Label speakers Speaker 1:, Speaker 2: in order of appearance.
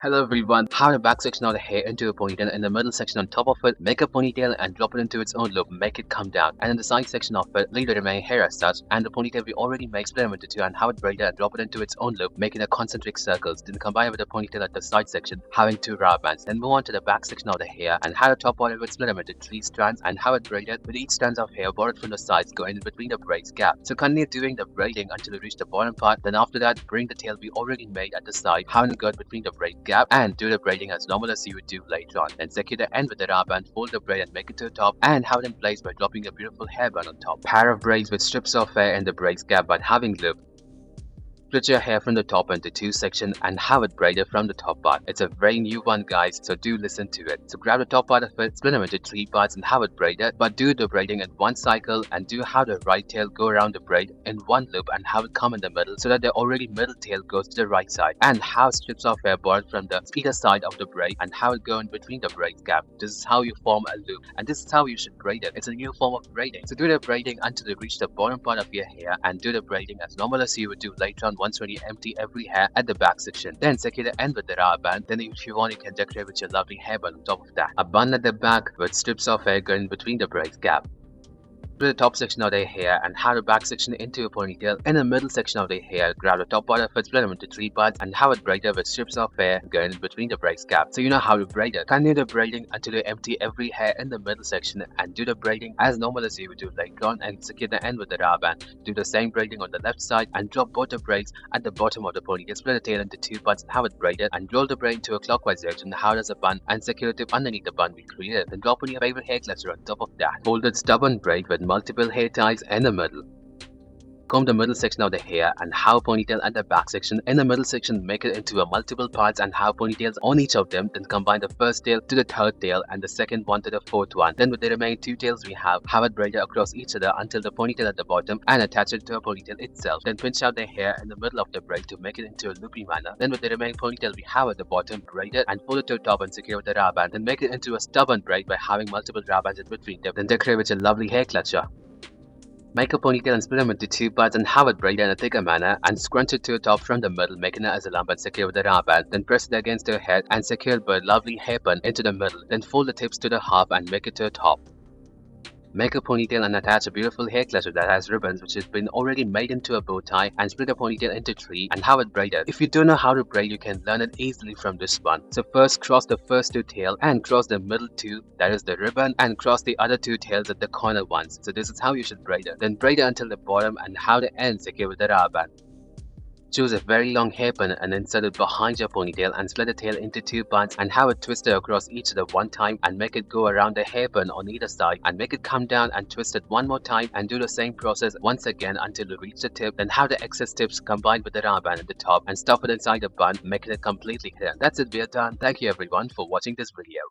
Speaker 1: Hello everyone, how the back section of the hair into a ponytail, in the middle section on top of it, make a ponytail and drop it into its own loop, make it come down, and in the side section of it, leave the remaining hair as such, and the ponytail we already made, split them into two and have it braided and drop it into its own loop, making a concentric circles, then combine it with the ponytail at the side section, having two rubber bands, then move on to the back section of the hair and have the top part of it split them into three strands and have it braided with each strands of hair borrowed from the sides going in between the braids gap. So continue doing the braiding until you reach the bottom part, then after that, bring the tail we already made at the side, having it go between the braid gap and do the braiding as normal as you would do later on. Then secure the end with the rubber band, fold the braid and make it to the top and have it in place by dropping a beautiful hairband on top. Pair of braids with strips of hair in the braids gap but having loop. Split your hair from the top into two sections and have it braided from the top part. It's a very new one guys, so do listen to it. So grab the top part of it, split them into three parts and have it braided, but do the braiding in one cycle and do have the right tail go around the braid in one loop and have it come in the middle so that the already middle tail goes to the right side, and have strips of hair borrowed from the either side of the braid and have it go in between the braid gap. This is how you form a loop and this is how you should braid it. It's a new form of braiding. So do the braiding until you reach the bottom part of your hair and do the braiding as normal as you would do later on once when you empty every hair at the back section. Then secure the end with the rubber band. Then if you want, you can decorate with your lovely hairband on top of that. A bun at the back with strips of hair going between the braids gap. Split the top section of their hair and have the back section into a ponytail. In the middle section of their hair, grab the top part of it, split them into three parts and have it braided with strips of hair going between the braids gap. So you know how to braid it. Continue the braiding until you empty every hair in the middle section and do the braiding as normal as you would do later on and secure the end with the rubber band. Do the same braiding on the left side and drop both the braids at the bottom of the ponytail. Split the tail into two parts and have it braided and roll the braid into a clockwise direction. How does a bun and secure the tip underneath the bun we created. Then drop on your favorite hair cluster on top of that. Folded stubborn braid with multiple hair ties in the middle. Comb the middle section of the hair and have ponytail at the back section. In the middle section, make it into a multiple parts and have ponytails on each of them. Then combine the first tail to the third tail and the second one to the fourth one. Then with the remaining two tails we have it braided across each other until the ponytail at the bottom and attach it to a ponytail itself. Then pinch out the hair in the middle of the braid to make it into a loopy manner. Then with the remaining ponytail we have at the bottom, braid it and fold it to the top and secure with the rubber band. Then make it into a stubborn braid by having multiple rubber bands in between them. Then decorate with your lovely hair clutcher. Make a ponytail and split them into two parts and have it braided in a thicker manner and scrunch it to the top from the middle, making it as a lump and secure with a rubber band. Then press it against your head and secure it with a lovely hairpin into the middle. Then fold the tips to the half and make it to the top. Make a ponytail and attach a beautiful hair cluster that has ribbons which has been already made into a bow tie and split a ponytail into three and have it braided. If you don't know how to braid, you can learn it easily from this one. So first cross the first two tails and cross the middle two, that is the ribbon, and cross the other two tails at the corner ones. So this is how you should braid it. Then braid it until the bottom and have the end secure with the rubber band. Choose a very long hairpin and insert it behind your ponytail and split the tail into two parts and have it twisted across each other one time and make it go around the hairpin on either side and make it come down and twist it one more time and do the same process once again until you reach the tip. Then have the excess tips combined with the rubber band at the top and stuff it inside the bun, making it completely hidden. That's it, we are done. Thank you everyone for watching this video.